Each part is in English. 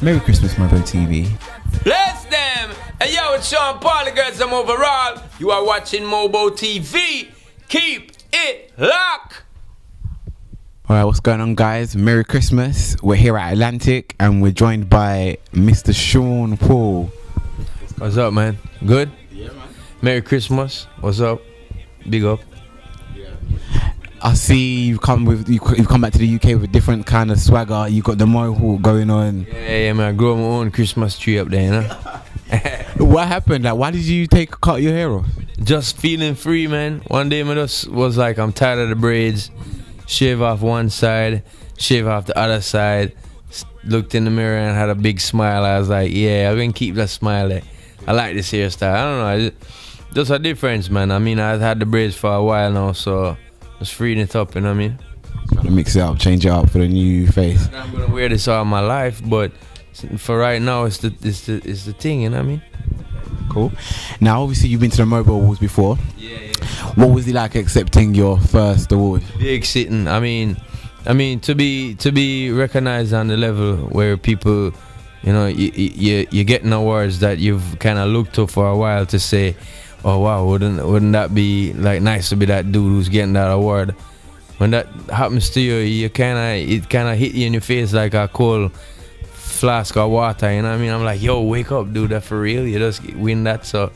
Merry Christmas, MOBO TV. Bless them! Hey yo, it's Sean Paul, the girls I'm overall. You are watching MOBO TV. Keep it locked. Alright, what's going on, guys? Merry Christmas. We're here at Atlantic and we're joined by Mr. Sean Paul. What's up, man? Good? Yeah, man. Merry Christmas. What's up? Big up. I see you've come back to the UK with a different kind of swagger. You got the mohawk going on. Yeah, man. I grew my own Christmas tree up there, you know? What happened? Like, why did you cut your hair off? Just feeling free, man. One day I just was like, I'm tired of the braids. Shave off one side, shave off the other side. Looked in the mirror and had a big smile. I was like, yeah, I'm gonna keep that smile there. I like this hairstyle. I don't know. There's a difference, man. I mean, I've had the braids for a while now, so just freeing it up, you know what I mean? Trying to mix it up, change it up for the new face. I'm gonna wear this all my life, but for right now, it's the thing, you know what I mean? Cool. Now, obviously, you've been to the MOBO Awards before. Yeah. What was it like accepting your first award? Big sitting. I mean, to be recognized on the level where people, you know, you're getting awards that you've kind of looked to for a while to say, oh wow, wouldn't that be like nice to be that dude who's getting that award? When that happens to you, it kind of hit you in your face like a cold flask of water, you know what I mean? I'm like, yo, wake up, dude, that for real? You just win that. So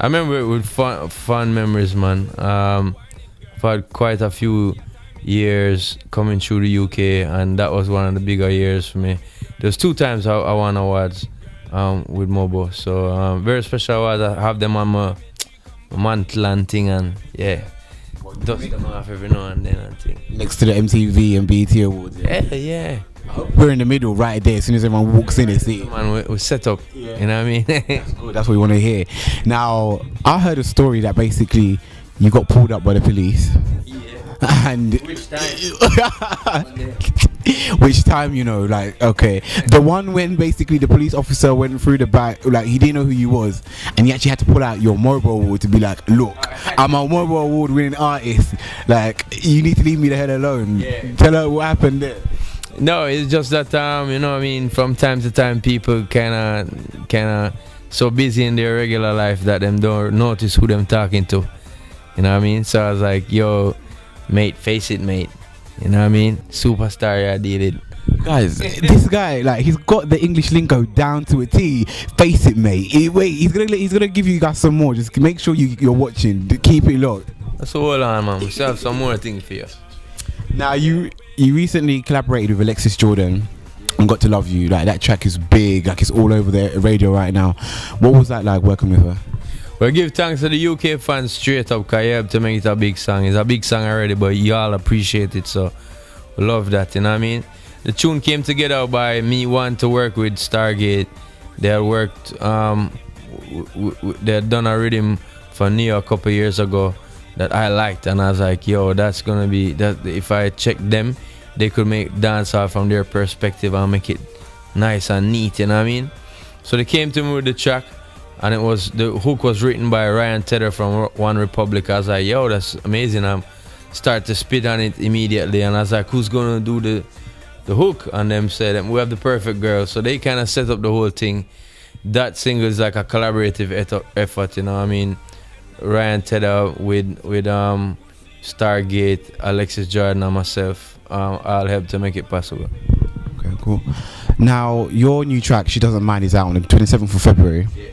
I remember it with fun memories, man. I've had quite a few years coming through the UK, and that was one of the bigger years for me. There's 2 times I won awards with MOBO, so very special awards. I have them on my mantle and thing, and yeah, dust them off every now and then and thing. Next to the MTV and BET Awards. Yeah. We're in the middle right there. As soon as everyone walks in, they see it. Man, we're set up. Yeah. You know what I mean? That's good. That's what we want to hear. Now, I heard a story that basically you got pulled up by the police. Yeah. And which time? Which time, you know, like, okay. The one when basically the police officer went through the back, like he didn't know who you was, and you actually had to pull out your MOBO award to be like, look, I'm a MOBO award winning artist. Like, you need to leave me the hell alone. Yeah. Tell her what happened there. No, it's just that you know what I mean, from time to time people kinda so busy in their regular life that them don't notice who them talking to. You know what I mean? So I was like, yo, mate, face it, mate. You know what I mean? Superstar, yeah, I did it. Guys, this guy, like, he's got the English lingo down to a T. Face it, mate. Wait, he's gonna give you guys some more. Just make sure you're watching. Keep it locked. So hold on, man. We still have some more things for you. Now, you recently collaborated with Alexis Jordan and Got to Love You. Like, that track is big. Like, it's all over the radio right now. What was that like working with her? Well, give thanks to the UK fans straight up, because you have to make it a big song. It's a big song already, but y'all appreciate it, so we love that, you know what I mean? The tune came together by me wanting to work with Stargate. They had worked, they had done a rhythm for Neo a couple years ago that I liked, and I was like, yo, that's gonna be that. If I check them, they could make dancehall from their perspective and make it nice and neat, you know what I mean? So they came to me with the track, and the hook was written by Ryan Tedder from One Republic. I was like, yo, that's amazing. I start to spit on it immediately, and I was like, who's gonna do the hook? And them said, we have the perfect girl. So they kind of set up the whole thing. That single is like a collaborative effort, you know what I mean? Ryan Tedder with Stargate, Alexis Jordan, and myself, all helped to make it possible. Okay, cool. Now, your new track, She Doesn't Mind, is out on the 27th of February. Yeah.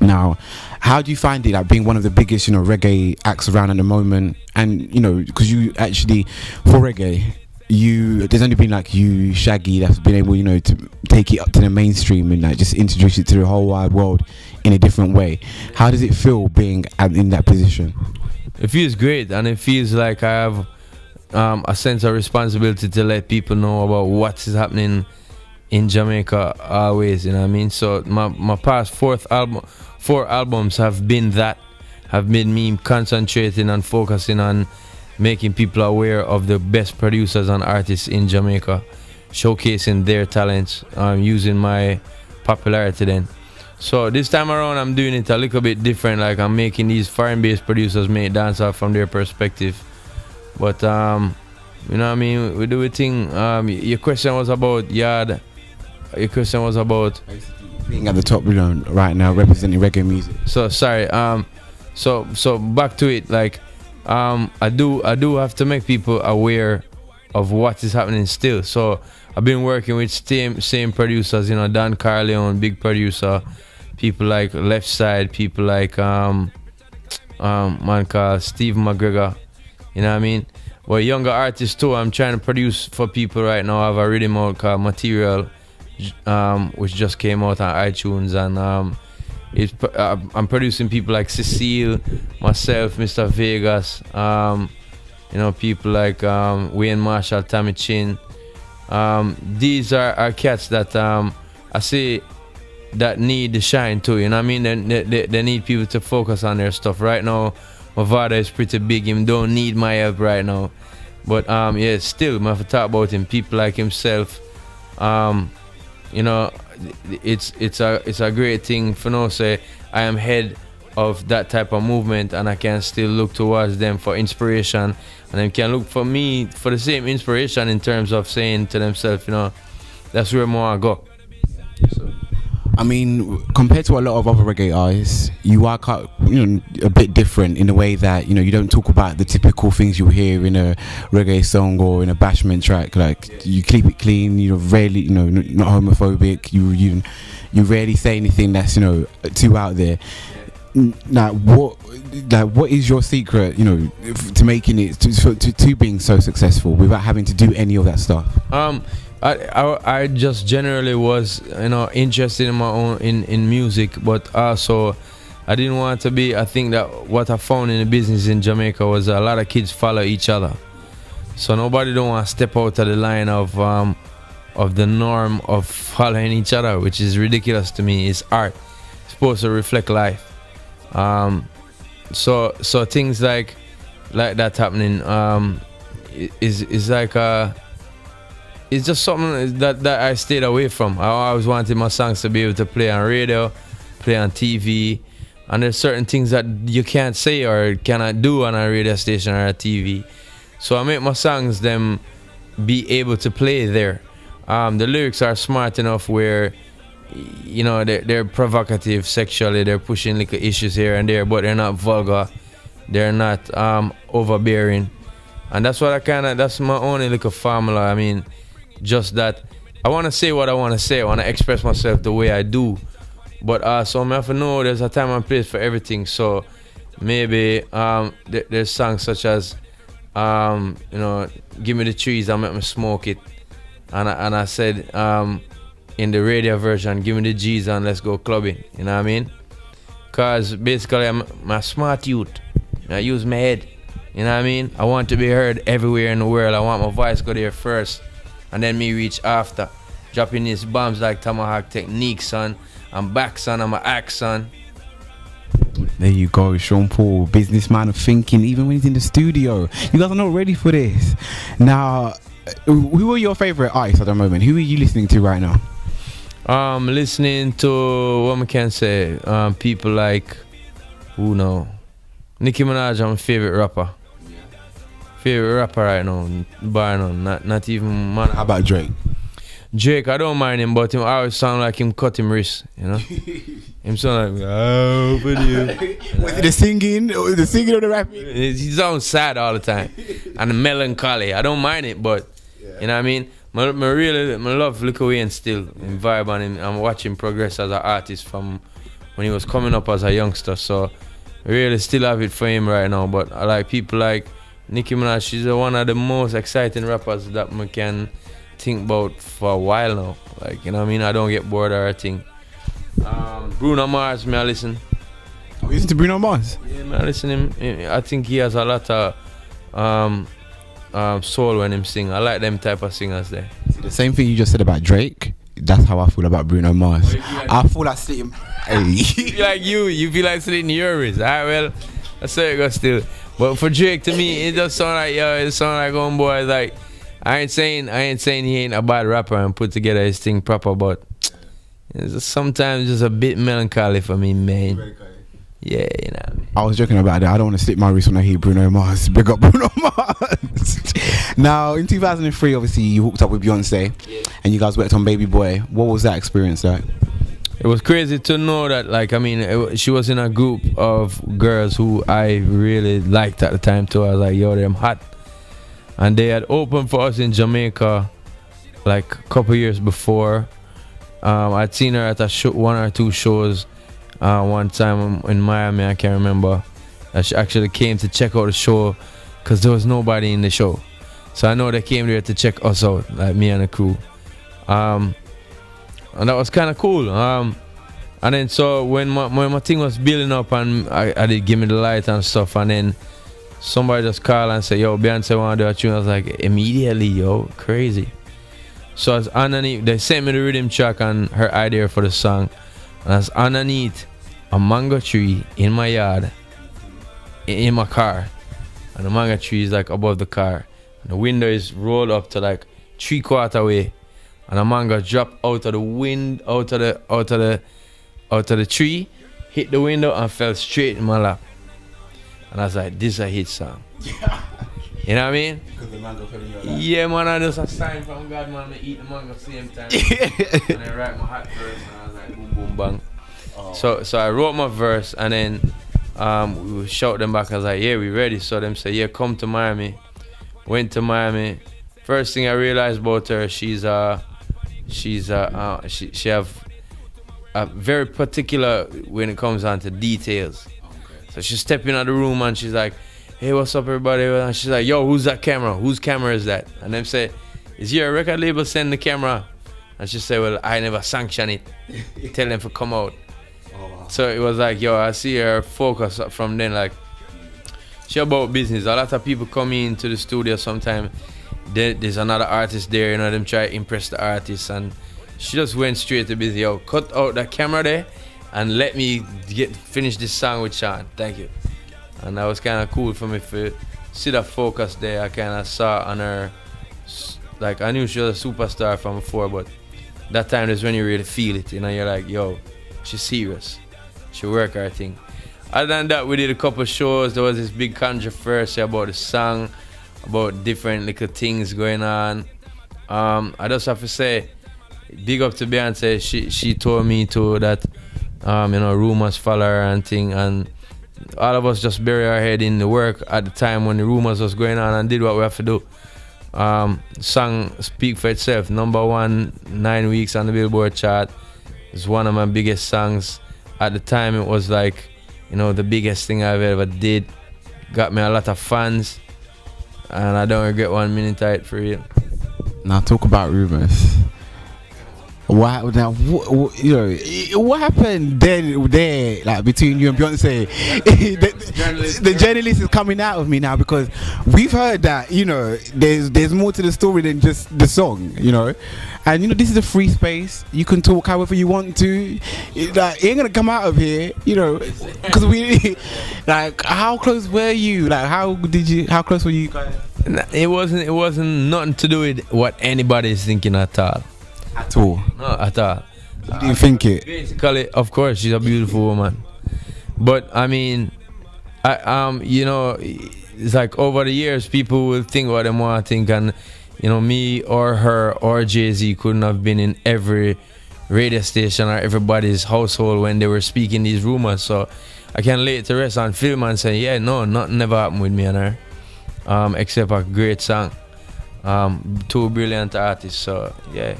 Now, how do you find it, like, being one of the biggest, you know, reggae acts around at the moment? And, you know, because you actually, for reggae, there's only been like you, Shaggy, that's been able, you know, to take it up to the mainstream and like just introduce it to the whole wide world in a different way. How does it feel being in that position? It feels great, and it feels like I have a sense of responsibility to let people know about what is happening in Jamaica always, you know what I mean? So my past 4 albums have been me concentrating and focusing on making people aware of the best producers and artists in Jamaica, showcasing their talents, using my popularity then. So this time around I'm doing it a little bit different, like I'm making these foreign-based producers make dancehall from their perspective. But you know what I mean, we do a thing. Your question was about Yard your question was about being at the top, right now, representing reggae music. So sorry. So back to it. Like, I do have to make people aware of what is happening still. So I've been working with same producers. Dan Carleon, big producer. People like Left Side. People like man called Steve McGregor. You know what I mean? But younger artists too. I'm trying to produce for people right now. I have a rhythm out called Material, which just came out on iTunes, and I'm producing people like Cecile, myself, Mr. Vegas, people like Wayne Marshall, Tommy Chin. These are cats that I see that need the shine too. You know what I mean? They need people to focus on their stuff. Right now, Mavada is pretty big. Him don't need my help right now. But still, I have to talk about him. People like himself. It's a great thing for now. Say I am head of that type of movement, and I can still look towards them for inspiration, and they can look for me for the same inspiration in terms of saying to themselves, that's where I want to go. So. I mean, compared to a lot of other reggae artists, you are a bit different in the way that you don't talk about the typical things you hear in a reggae song or in a bashment track. Like you keep it clean. Rarely, not homophobic. You rarely say anything that's too out there. Now, what is your secret? To making it to being so successful without having to do any of that stuff. I just generally was interested in my own in music, but also I didn't want to be. I think that what I found in the business in Jamaica was a lot of kids follow each other, so nobody don't want to step out of the line of the norm of following each other, which is ridiculous to me. It's art. It's supposed to reflect life. So things like that happening is like it's just something that I stayed away from. I always wanted my songs to be able to play on radio, play on TV, and there's certain things that you can't say or cannot do on a radio station or a TV. So I make my songs them be able to play there. The lyrics are smart enough where they're provocative sexually, they're pushing little issues here and there, but they're not vulgar, they're not overbearing, and that's that's my only little formula. I mean, just that I want to say what I want to say. I want to express myself the way I do, but so I have to know there's a time and place for everything. So maybe there's songs such as Give Me the Trees, I make me smoke it, and I said in the radio version, give me the G's and let's go clubbing. You know what I mean? Cause basically I'm a smart youth. I use my head. You know what I mean? I want to be heard everywhere in the world. I want my voice go there first, and then me reach after. Dropping these bombs like Tomahawk technique, son. I'm back, son. I'm an axe, son. There you go, Sean Paul, businessman of thinking, even when he's in the studio. You guys are not ready for this. Now, who are your favorite artists at the moment? Who are you listening to right now? Listening to what I can say. People like Nicki Minaj. I'm a favorite rapper. Favorite rapper right now, bar none. Not even man. How about Drake? Drake, I don't mind him, but him always sound like him cut him wrist. Him sound like for you. With the singing or the rapping? He sounds sad all the time and melancholy. I don't mind it, but you know what I mean. I really love Lil Wayne still in vibe, and I'm watching progress as an artist from when he was coming up as a youngster. So I really still have it for him right now. But I like people like Nicki Minaj. She's one of the most exciting rappers that I can think about for a while now. Like, you know what I mean? I don't get bored of her thing. Bruno Mars, I listen. Oh, you listen to Bruno Mars? Yeah, I listen to him. I think he has a lot of soul when him sing. I like them type of singers there. The same thing you just said about Drake, that's how I feel about Bruno Mars. I feel like sitting. Hey. you feel like sitting in your wrist. Alright, well, that's how it goes still. But for Drake, to me, it just sound like homeboy. Like, I ain't saying he ain't a bad rapper and put together his thing proper, but it's just sometimes just a bit melancholy for me, man. Yeah, you know what I mean? I was joking about that. I don't want to slip my wrist when I hear Bruno Mars. Big up Bruno Mars. Now, in 2003, obviously, you hooked up with Beyonce, and you guys worked on Baby Boy. What was that experience like? It was crazy to know that, like, I mean, she was in a group of girls who I really liked at the time too. I was like, yo, them hot. And they had opened for us in Jamaica, like, a couple years before. I'd seen her at one or two shows. One time in Miami, I can't remember. She actually came to check out the show because there was nobody in the show. So I know they came there to check us out, like me and the crew. And that was kind of cool. And then so when my thing was building up and I did give me the light and stuff, and then somebody just called and said, yo, Beyonce want to do a tune. I was like, immediately, yo, crazy. So as underneath, they sent me the rhythm track and her idea for the song. And I was underneath a mango tree in my yard, in my car. And the mango tree is like above the car. And the window is rolled up to like 3/4 way. And the mango dropped out of the wind, out of the tree, hit the window and fell straight in my lap. And I was like, this is a hit song. You know what I mean? Because the mango fell in your lap. Yeah, man, I just a sign from God, man, to eat the mango same time. And I write my hot verse and I was like, boom, boom, bang. Oh. So I wrote my verse and then we shout them back. I was like, yeah, we ready. So them say, yeah, come to Miami. Went to Miami. First thing I realized about her, she have a very particular when it comes on to details. Okay. So she stepped in the room and she's like, hey, what's up, everybody? And she's like, yo, who's that camera? Whose camera is that? And them say, is your record label send the camera? And she said, well, I never sanction it. Tell them to come out. Oh, wow. So it was like, yo, I see her focus from then. Like, she about business. A lot of people come into the studio sometimes. There's another artist there, you know, them try to impress the artist. And she just went straight to business. Yo, cut out that camera there and let me finish this song with Sean. Thank you. And that was kind of cool for me to see that focus there. I kind of saw on her, like I knew she was a superstar from before, but that time is when you really feel it, you know, you're like, yo, she's serious. She work her thing. Other than that, we did a couple shows. There was this big controversy about the song, about different little things going on. I just have to say, big up to Beyonce. She told me too that, you know, rumors follow her and thing, and all of us just bury our head in the work at the time when the rumors was going on and did what we have to do. Song speak for itself. Number 1, 9 weeks on the Billboard chart. It's one of my biggest songs. At the time, it was like, you know, the biggest thing I've ever did. Got me a lot of fans, and I don't regret 1 minute of it, for real. Now talk about rumors. What happened there, like between you and Beyonce? the journalist is coming out of me now because we've heard that, you know, there's more to the story than just the song, you know. And you know, this is a free space. You can talk however you want to. Like, it ain't gonna come out of here, you know. Because we, like, how close were you? Like, how close were you guys? It wasn't nothing to do with what anybody is thinking at all. At all? No, at all. Do you think it? Basically, of course, she's a beautiful woman. But I mean, you know, it's like over the years, people will think what they want to think, and you know, me or her or Jay-Z couldn't have been in every radio station or everybody's household when they were speaking these rumors. So I can lay it to rest on film and say, yeah, no, nothing never happened with me and her, except a great song. 2 brilliant artists. So yeah.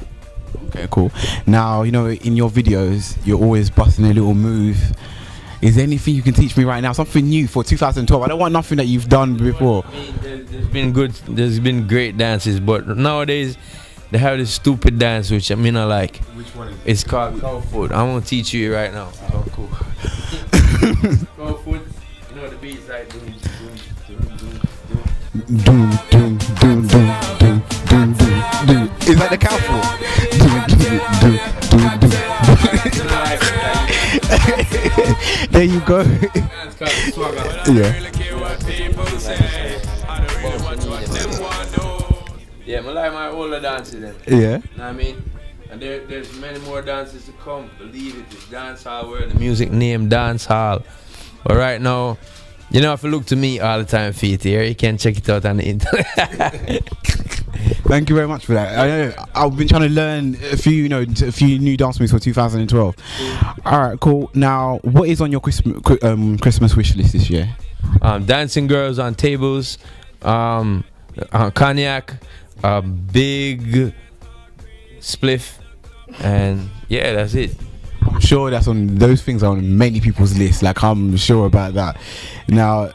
Okay, cool. Now, you know, in your videos, you're always busting a little move. Is there anything you can teach me right now? Something new for 2012? I don't want nothing that you've done before. I mean, there's been great dances, but nowadays they have this stupid dance which I mean I like. Which one is it? It's called cow foot. I'm gonna teach you it right now. Oh, cool. Cow foot, you know the beats like doom, doom, doom, doom, doom, doom, doom, doom, doom. Is that the cow foot? There you go. Yeah. Yeah, I like my older dances then. Yeah. You know what I mean? And there's many more dances to come. Believe it, it's dancehall world. The music name dancehall. But right now, you know, if you look to me all the time, Feet here, you can check it out on the internet. Thank you very much for that. I've been trying to learn a few new dance moves for 2012. All right, cool. Now, what is on your Christmas wish list this year? Dancing girls on tables, cognac, a big spliff, and yeah, that's it. I'm sure those things are on many people's lists. Like, I'm sure about that. Now,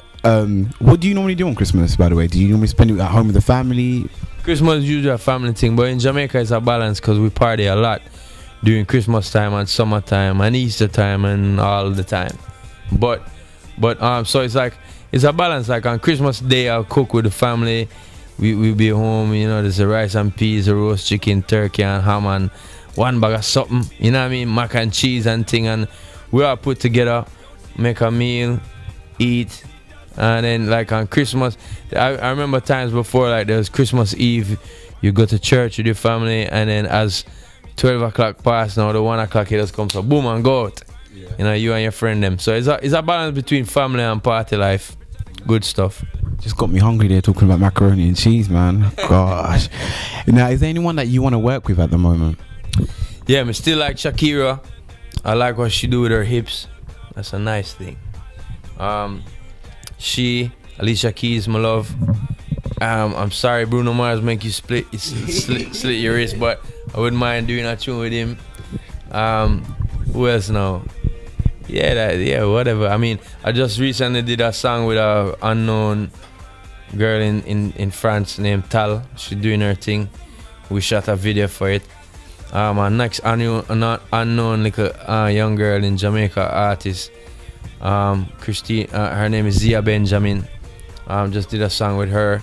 what do you normally do on Christmas, by the way? Do you normally spend it at home with the family? Christmas is usually a family thing, but in Jamaica it's a balance because we party a lot during Christmas time and summertime and Easter time and all the time. But so it's a balance. Like on Christmas Day, I'll cook with the family. We'll be home, you know, there's a rice and peas, a roast chicken, turkey and ham and one bag of something, you know what I mean, mac and cheese and thing, and we all put together, make a meal, eat, and then like on Christmas, I remember times before, like there was Christmas Eve, you go to church with your family, and then as 12 o'clock pass, now the 1 o'clock it just comes, so boom and go out, you know, you and your friend them. So it's a balance between family and party life. Good stuff. Just got me hungry there talking about macaroni and cheese, man. Gosh. Now, is there anyone that you want to work with at the moment? Yeah, I still like Shakira. I like what she do with her hips. That's a nice thing. Alicia Keys, my love. I'm sorry Bruno Mars make you slit your wrist, but I wouldn't mind doing a tune with him. Who else now? Yeah, whatever. I mean, I just recently did a song with a unknown girl in France named Tal. She's doing her thing. We shot a video for it. Our next unknown little young girl in Jamaica artist, Christine. Her name is Zia Benjamin. Just did a song with her.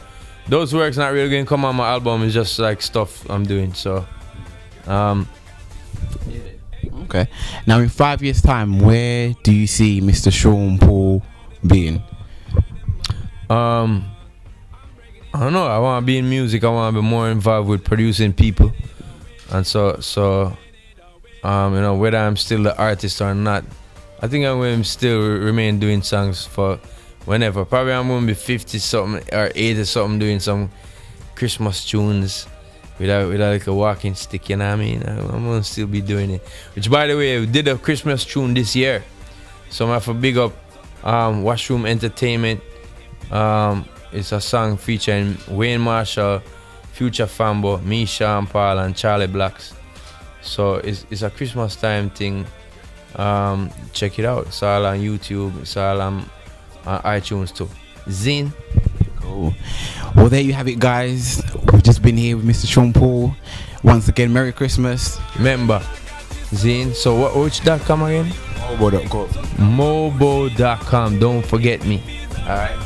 Those works not really going to come on my album. It's just like stuff I'm doing. So, okay. Now, in 5 years' time, where do you see Mr. Sean Paul being? I don't know. I want to be in music. I want to be more involved with producing people. And so you know, whether I'm still the artist or not, I think I'm going to still remain doing songs for whenever. Probably I'm going to be 50 something or 80 something doing some Christmas tunes with like a walking stick, you know what I mean? I'm going to still be doing it. Which, by the way, we did a Christmas tune this year. So I'm going to have to big up Washroom Entertainment. It's a song featuring Wayne Marshall, Future Fambo, me, Sean Paul, and Charlie Blacks. So it's a Christmas time thing. Check it out. It's all on YouTube. It's all on iTunes too. Zine. Cool. Well, there you have it, guys. We've just been here with Mr. Sean Paul. Once again, Merry Christmas. Remember, Zine. So which.com again? MOBO.com. MOBO.com. Don't forget me. All right.